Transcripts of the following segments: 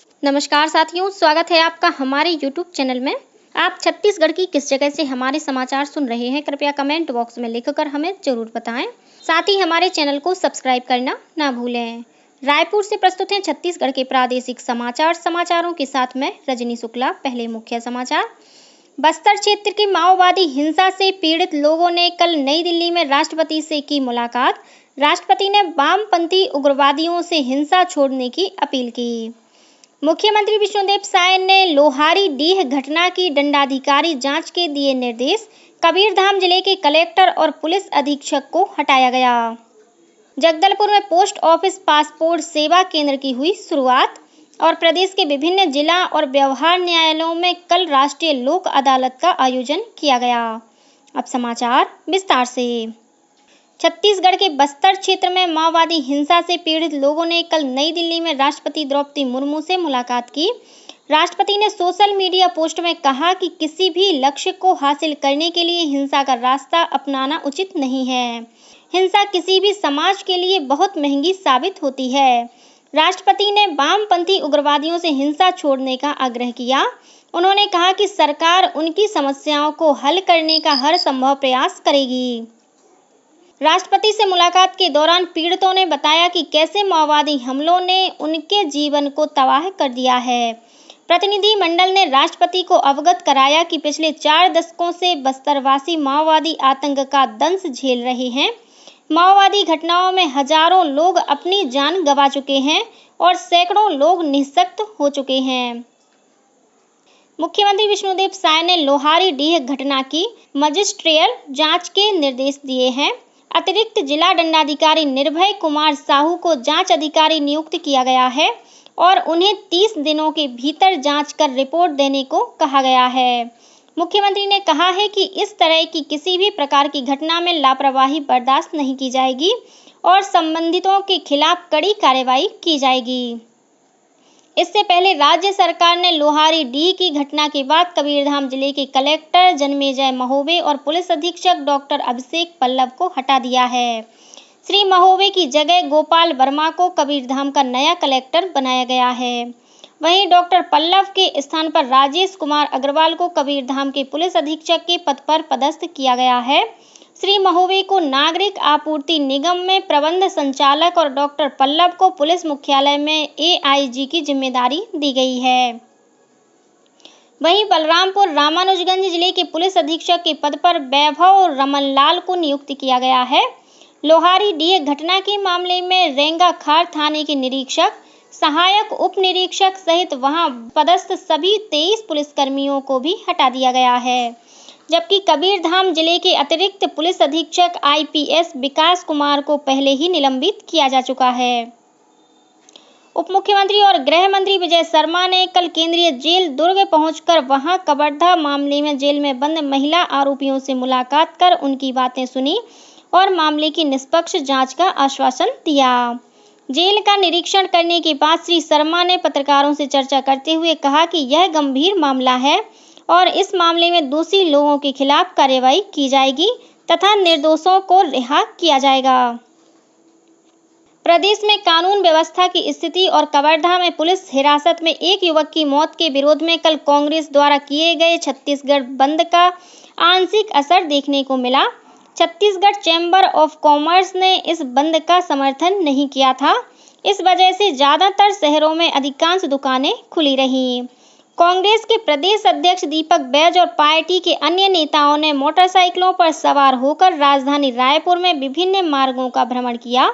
नमस्कार साथियों, स्वागत है आपका हमारे YouTube चैनल में। आप छत्तीसगढ़ की किस जगह से हमारे समाचार सुन रहे हैं, कृपया कमेंट बॉक्स में लिखकर हमें जरूर बताएं। साथ ही हमारे चैनल को सब्सक्राइब करना ना भूलें। रायपुर से प्रस्तुत हैं छत्तीसगढ़ के प्रादेशिक समाचारों के साथ मैं रजनी शुक्ला। पहले मुख्य समाचार। बस्तर क्षेत्र की माओवादी हिंसा से पीड़ित लोगों ने कल नई दिल्ली में राष्ट्रपति से की मुलाकात। राष्ट्रपति ने वामपंथी उग्रवादियों से हिंसा छोड़ने की अपील की। मुख्यमंत्री विष्णुदेव साय ने लोहारीडीह घटना की दंडाधिकारी जांच के दिए निर्देश। कबीरधाम जिले के कलेक्टर और पुलिस अधीक्षक को हटाया गया। जगदलपुर में पोस्ट ऑफिस पासपोर्ट सेवा केंद्र की हुई शुरुआत। और प्रदेश के विभिन्न जिला और व्यवहार न्यायालयों में कल राष्ट्रीय लोक अदालत का आयोजन किया गया। अब समाचार विस्तार से। छत्तीसगढ़ के बस्तर क्षेत्र में माओवादी हिंसा से पीड़ित लोगों ने कल नई दिल्ली में राष्ट्रपति द्रौपदी मुर्मू से मुलाकात की। राष्ट्रपति ने सोशल मीडिया पोस्ट में कहा कि किसी भी लक्ष्य को हासिल करने के लिए हिंसा का रास्ता अपनाना उचित नहीं है। हिंसा किसी भी समाज के लिए बहुत महंगी साबित होती है। राष्ट्रपति ने वामपंथी उग्रवादियों से हिंसा छोड़ने का आग्रह किया। उन्होंने कहा कि सरकार उनकी समस्याओं को हल करने का हर संभव प्रयास करेगी। राष्ट्रपति से मुलाकात के दौरान पीड़ितों ने बताया कि कैसे माओवादी हमलों ने उनके जीवन को तबाह कर दिया है। प्रतिनिधि मंडल ने राष्ट्रपति को अवगत कराया कि पिछले 4 दशकों से बस्तरवासी माओवादी आतंक का दंश झेल रहे हैं। माओवादी घटनाओं में हजारों लोग अपनी जान गंवा चुके हैं और सैकड़ों लोग निःशक्त हो चुके हैं। मुख्यमंत्री विष्णुदेव साय ने लोहारीडीह घटना की मजिस्ट्रियल जांच के निर्देश दिए हैं। अतिरिक्त जिला दंडाधिकारी निर्भय कुमार साहू को जांच अधिकारी नियुक्त किया गया है और उन्हें 30 दिनों के भीतर जांच कर रिपोर्ट देने को कहा गया है। मुख्यमंत्री ने कहा है कि इस तरह की किसी भी प्रकार की घटना में लापरवाही बर्दाश्त नहीं की जाएगी और संबंधितों के खिलाफ कड़ी कार्रवाई की जाएगी। इससे पहले राज्य सरकार ने लोहारीडीह की घटना के बाद कबीरधाम जिले के कलेक्टर जन्मेजय महोबे और पुलिस अधीक्षक डॉक्टर अभिषेक पल्लव को हटा दिया है। श्री महोबे की जगह गोपाल वर्मा को कबीरधाम का नया कलेक्टर बनाया गया है। वहीं डॉक्टर पल्लव के स्थान पर राजेश कुमार अग्रवाल को कबीरधाम के पुलिस अधीक्षक के पद पर पदस्थ किया गया है। श्री महोबे को नागरिक आपूर्ति निगम में प्रबंध संचालक और डॉक्टर पल्लव को पुलिस मुख्यालय में एआईजी की जिम्मेदारी दी गई है। वहीं बलरामपुर रामानुजगंज जिले के पुलिस अधीक्षक के पद पर वैभव रमनलाल को नियुक्त किया गया है। लोहारीडीह घटना के मामले में रेंगाखार थाने के निरीक्षक, सहायक उप निरीक्षक सहित वहां पदस्थ सभी 23 पुलिसकर्मियों को भी हटा दिया गया है, जबकि कबीरधाम जिले के अतिरिक्त पुलिस अधीक्षक आईपीएस विकास कुमार को पहले ही निलंबित किया जा चुका है। उप मुख्यमंत्री और गृह मंत्री विजय शर्मा ने कल केंद्रीय जेल दुर्ग पहुंचकर वहां कवर्धा मामले में जेल में बंद महिला आरोपियों से मुलाकात कर उनकी बातें सुनी और मामले की निष्पक्ष जांच का आश्वासन दिया। जेल का निरीक्षण करने के बाद श्री शर्मा ने पत्रकारों से चर्चा करते हुए कहा कि यह गंभीर मामला है और इस मामले में दोषी लोगों के खिलाफ कार्रवाई की जाएगी तथा निर्दोषों को रिहा किया जाएगा। प्रदेश में कानून व्यवस्था की स्थिति और कवर्धा में पुलिस हिरासत में एक युवक की मौत के विरोध में कल कांग्रेस द्वारा किए गए छत्तीसगढ़ बंद का आंशिक असर देखने को मिला। छत्तीसगढ़ चैम्बर ऑफ कॉमर्स ने इस बंद का समर्थन नहीं किया था। इस वजह से ज्यादातर शहरों में अधिकांश दुकानें खुली रहीं। कांग्रेस के प्रदेश अध्यक्ष दीपक बैज और पार्टी के अन्य नेताओं ने मोटरसाइकिलों पर सवार होकर राजधानी रायपुर में विभिन्न मार्गों का भ्रमण किया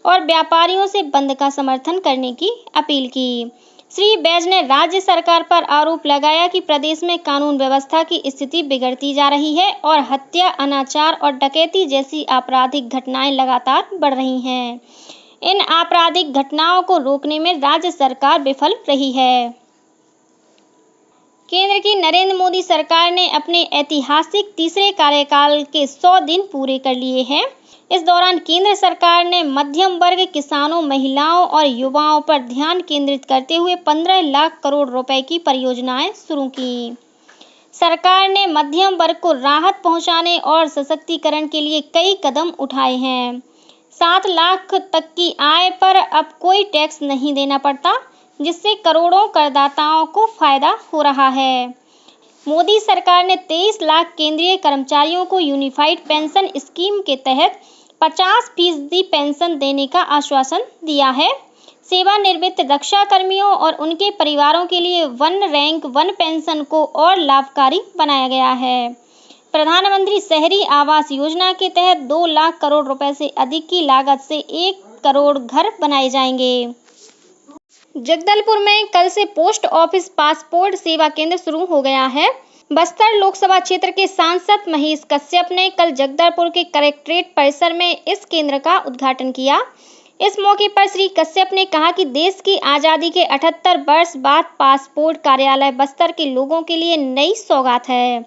और व्यापारियों से बंद का समर्थन करने की अपील की। श्री बैज ने राज्य सरकार पर आरोप लगाया कि प्रदेश में कानून व्यवस्था की स्थिति बिगड़ती जा रही है और हत्या, अनाचार और डकैती जैसी आपराधिक घटनाएं लगातार बढ़ रही हैं। इन आपराधिक घटनाओं को रोकने में राज्य सरकार विफल रही है। केंद्र की नरेंद्र मोदी सरकार ने अपने ऐतिहासिक तीसरे कार्यकाल के 100 दिन पूरे कर लिए हैं। इस दौरान केंद्र सरकार ने मध्यम वर्ग, किसानों, महिलाओं और युवाओं पर ध्यान केंद्रित करते हुए 15 लाख करोड़ रुपए की परियोजनाएं शुरू की। सरकार ने मध्यम वर्ग को राहत पहुंचाने और सशक्तिकरण के लिए कई कदम उठाए हैं। 7 लाख तक की आय पर अब कोई टैक्स नहीं देना पड़ता। जिससे करोड़ों करदाताओं को फायदा हो रहा है। मोदी सरकार ने 23 लाख केंद्रीय कर्मचारियों को यूनिफाइड पेंशन स्कीम के तहत 50% पेंशन देने का आश्वासन दिया है। सेवानिवृत्त रक्षा कर्मियों और उनके परिवारों के लिए वन रैंक वन पेंशन को और लाभकारी बनाया गया है। प्रधानमंत्री शहरी आवास योजना के तहत 2 लाख करोड़ रुपए से अधिक की लागत से 1 करोड़ घर बनाए जाएंगे। जगदलपुर में कल से पोस्ट ऑफिस पासपोर्ट सेवा केंद्र शुरू हो गया है। बस्तर लोकसभा क्षेत्र के सांसद महेश कश्यप ने कल जगदलपुर के कलेक्ट्रेट परिसर में इस केंद्र का उद्घाटन किया। इस मौके पर श्री कश्यप ने कहा कि देश की आजादी के 78 वर्ष बाद पासपोर्ट कार्यालय बस्तर के लोगों के लिए नई सौगात है।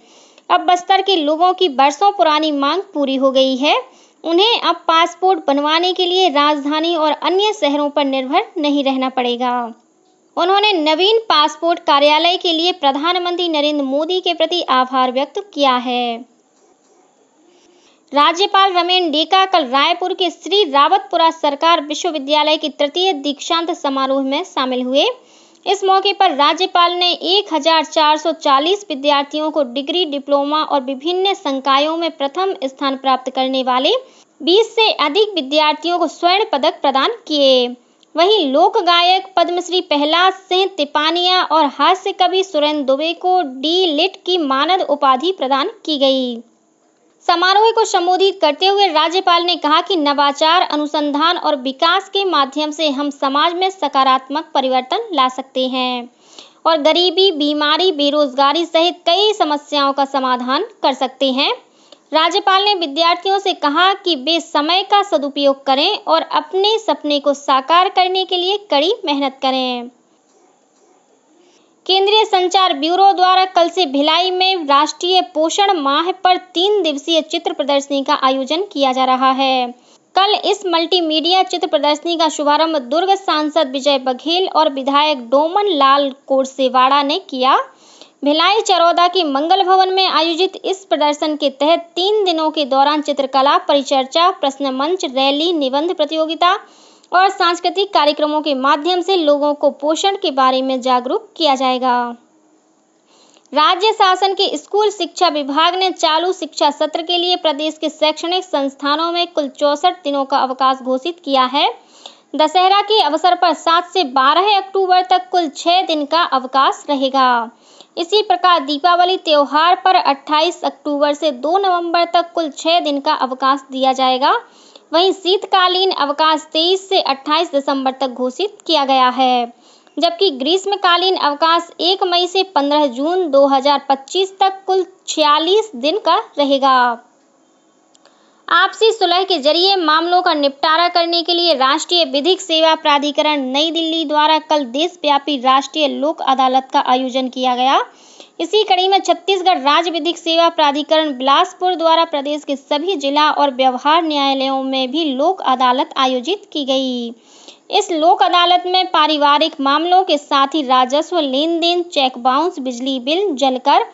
अब बस्तर के लोगों की बरसों पुरानी मांग पूरी हो गई है। उन्हें अब पासपोर्ट बनवाने के लिए राजधानी और अन्य शहरों पर निर्भर नहीं रहना पड़ेगा। उन्होंने नवीन पासपोर्ट कार्यालय के लिए प्रधानमंत्री नरेंद्र मोदी के प्रति आभार व्यक्त किया है। राज्यपाल रमेन डेका कल रायपुर के श्री रावतपुरा सरकार विश्वविद्यालय के तृतीय दीक्षांत समारोह में शामिल हुए। इस मौके पर राज्यपाल ने 1440 विद्यार्थियों को डिग्री, डिप्लोमा और विभिन्न संकायों में प्रथम स्थान प्राप्त करने वाले 20 से अधिक विद्यार्थियों को स्वर्ण पदक प्रदान किए। वहीं लोक गायक पद्मश्री प्रहलाद सिंह तिपानिया और हास्य कवि सुरेंद्र दुबे को डी लिट की मानद उपाधि प्रदान की गई। समारोह को संबोधित करते हुए राज्यपाल ने कहा कि नवाचार, अनुसंधान और विकास के माध्यम से हम समाज में सकारात्मक परिवर्तन ला सकते हैं और गरीबी, बीमारी, बेरोजगारी सहित कई समस्याओं का समाधान कर सकते हैं। राज्यपाल ने विद्यार्थियों से कहा कि वे समय का सदुपयोग करें और अपने सपने को साकार करने के लिए कड़ी मेहनत करें। केंद्रीय संचार ब्यूरो द्वारा कल से भिलाई में राष्ट्रीय पोषण माह पर 3 दिवसीय चित्र प्रदर्शनी का आयोजन किया जा रहा है। कल इस मल्टीमीडिया चित्र प्रदर्शनी का शुभारंभ दुर्ग सांसद विजय बघेल और विधायक डोमन लाल कोरसेवाड़ा ने किया। भिलाई चरौदा के मंगल भवन में आयोजित इस प्रदर्शन के तहत 3 दिनों के दौरान चित्रकला, परिचर्चा, प्रश्न मंच, रैली, निबंध प्रतियोगिता और सांस्कृतिक कार्यक्रमों के माध्यम से लोगों को पोषण के बारे में जागरूक किया जाएगा। राज्य शासन के स्कूल शिक्षा विभाग ने चालू शिक्षा सत्र के लिए प्रदेश के शैक्षणिक संस्थानों में कुल 64 दिनों का अवकाश घोषित किया है। दशहरा के अवसर पर 7 से 12 अक्टूबर तक कुल 6 दिन का अवकाश रहेगा। इसी प्रकार दीपावली त्योहार पर 28 अक्टूबर से 2 नवंबर तक कुल 6 दिन का अवकाश दिया जाएगा। वहीं शीतकालीन अवकाश 23 से 28 दिसंबर तक घोषित किया गया है, जबकि ग्रीष्मकालीन अवकाश 1 मई से 15 जून 2025 तक कुल 46 दिन का रहेगा। आपसी सुलह के जरिए मामलों का निपटारा करने के लिए राष्ट्रीय विधिक सेवा प्राधिकरण नई दिल्ली द्वारा कल देशव्यापी राष्ट्रीय लोक अदालत का आयोजन किया गया। इसी कड़ी में छत्तीसगढ़ राज्य विधिक सेवा प्राधिकरण बिलासपुर द्वारा प्रदेश के सभी जिला और व्यवहार न्यायालयों में भी लोक अदालत आयोजित की गई। इस लोक अदालत में पारिवारिक मामलों के साथ ही राजस्व लेन देन, चेक बाउंस, बिजली बिल, जलकर,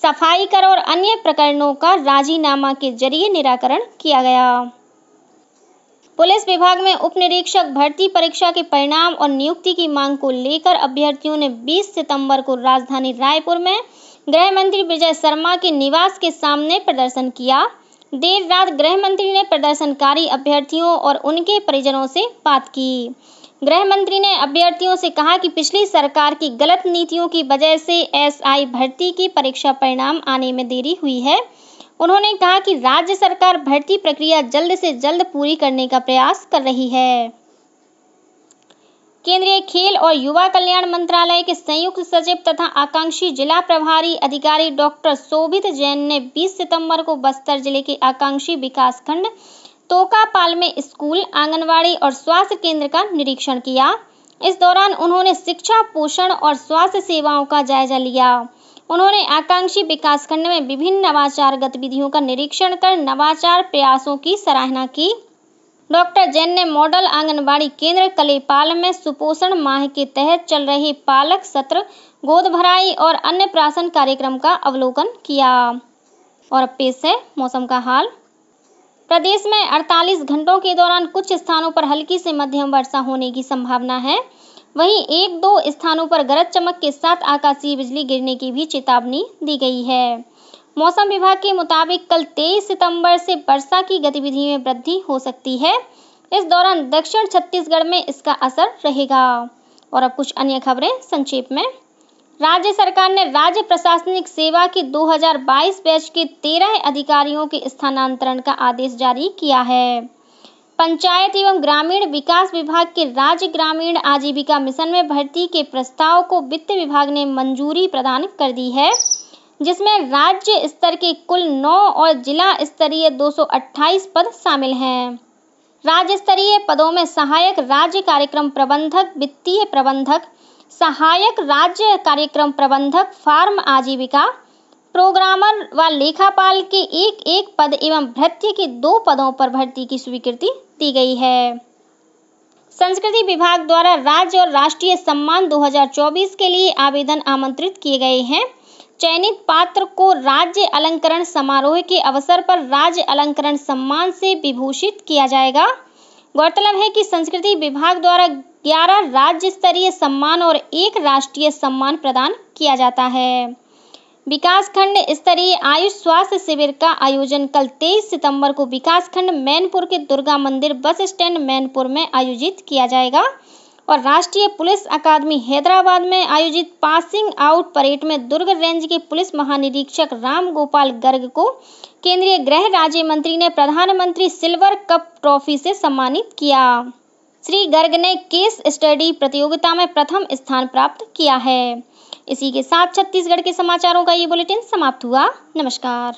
सफाई कर और अन्य प्रकरणों का राजीनामा के जरिए निराकरण किया गया। पुलिस विभाग में उप निरीक्षक भर्ती परीक्षा के परिणाम और नियुक्ति की मांग को लेकर अभ्यर्थियों ने 20 सितंबर को राजधानी रायपुर में गृह मंत्री विजय शर्मा के निवास के सामने प्रदर्शन किया। देर रात गृह मंत्री ने प्रदर्शनकारी अभ्यर्थियों और उनके परिजनों से बात की। गृह मंत्री ने अभ्यर्थियों से कहा कि पिछली सरकार की गलत नीतियों की वजह से एसआई भर्ती की परीक्षा परिणाम आने में देरी हुई है। उन्होंने कहा कि राज्य सरकार भर्ती प्रक्रिया जल्द से जल्द पूरी करने का प्रयास कर रही है। केंद्रीय खेल और युवा कल्याण मंत्रालय के संयुक्त सचिव तथा आकांक्षी जिला प्रभारी अधिकारी डॉक्टर शोभित जैन ने 20 सितंबर को बस्तर जिले के आकांक्षी विकासखंड तोकापाल में स्कूल, आंगनवाड़ी और स्वास्थ्य केंद्र का निरीक्षण किया। इस दौरान उन्होंने शिक्षा, पोषण और स्वास्थ्य सेवाओं का जायजा लिया। उन्होंने आकांक्षी विकासखंड में विभिन्न नवाचार गतिविधियों का निरीक्षण कर नवाचार प्रयासों की सराहना की। डॉक्टर जैन ने मॉडल आंगनबाड़ी केंद्र कलेपाल में सुपोषण माह के तहत चल रहे पालक सत्र, गोद भराई और अन्य प्राशन कार्यक्रम का अवलोकन किया। और अब पेश है मौसम का हाल। प्रदेश में 48 घंटों के दौरान कुछ स्थानों पर हल्की से मध्यम वर्षा होने की संभावना है। वहीं 1-2 स्थानों पर गरज चमक के साथ आकाशीय बिजली गिरने की भी चेतावनी दी गई है। मौसम विभाग के मुताबिक कल 23 सितंबर से वर्षा की गतिविधि में वृद्धि हो सकती है। इस दौरान दक्षिण छत्तीसगढ़ में इसका असर रहेगा। और अब कुछ अन्य खबरें संक्षेप में। राज्य सरकार ने राज्य प्रशासनिक सेवा के 2022 बैच के 13 अधिकारियों के स्थानांतरण का आदेश जारी किया है। पंचायत एवं ग्रामीण विकास विभाग के राज्य ग्रामीण आजीविका मिशन में भर्ती के प्रस्ताव को वित्त विभाग ने मंजूरी प्रदान कर दी है, जिसमें राज्य स्तर के कुल 9 और जिला स्तरीय 228 पद शामिल हैं। राज्य स्तरीय पदों में सहायक राज्य कार्यक्रम प्रबंधक, वित्तीय प्रबंधक, सहायक राज्य कार्यक्रम प्रबंधक, फार्म आजीविका, प्रोग्रामर व लेखापाल के एक पद एवं भृत्य के 2 पदों पर भर्ती की स्वीकृति दी गई है। संस्कृति विभाग द्वारा राज्य और राष्ट्रीय सम्मान 2024 के लिए आवेदन आमंत्रित किए गए हैं। चयनित पात्र को राज्य अलंकरण समारोह के अवसर पर राज्य अलंकरण सम्मान से विभूषित किया जाएगा। गौरतलब है कि संस्कृति विभाग द्वारा 11 राज्य स्तरीय सम्मान और 1 राष्ट्रीय सम्मान प्रदान किया जाता है। विकासखंड स्तरीय आयुष स्वास्थ्य शिविर का आयोजन कल 23 सितंबर को विकासखंड मैनपुर के दुर्गा मंदिर बस स्टैंड मैनपुर में आयोजित किया जाएगा और राष्ट्रीय पुलिस अकादमी हैदराबाद में आयोजित पासिंग आउट परेड में दुर्ग रेंज के पुलिस महानिरीक्षक राम गोपाल गर्ग को केंद्रीय गृह राज्य मंत्री ने प्रधानमंत्री सिल्वर कप ट्रॉफी से सम्मानित किया। श्री गर्ग ने केस स्टडी प्रतियोगिता में प्रथम स्थान प्राप्त किया है। इसी के साथ छत्तीसगढ़ के समाचारों का ये बुलेटिन समाप्त हुआ। नमस्कार।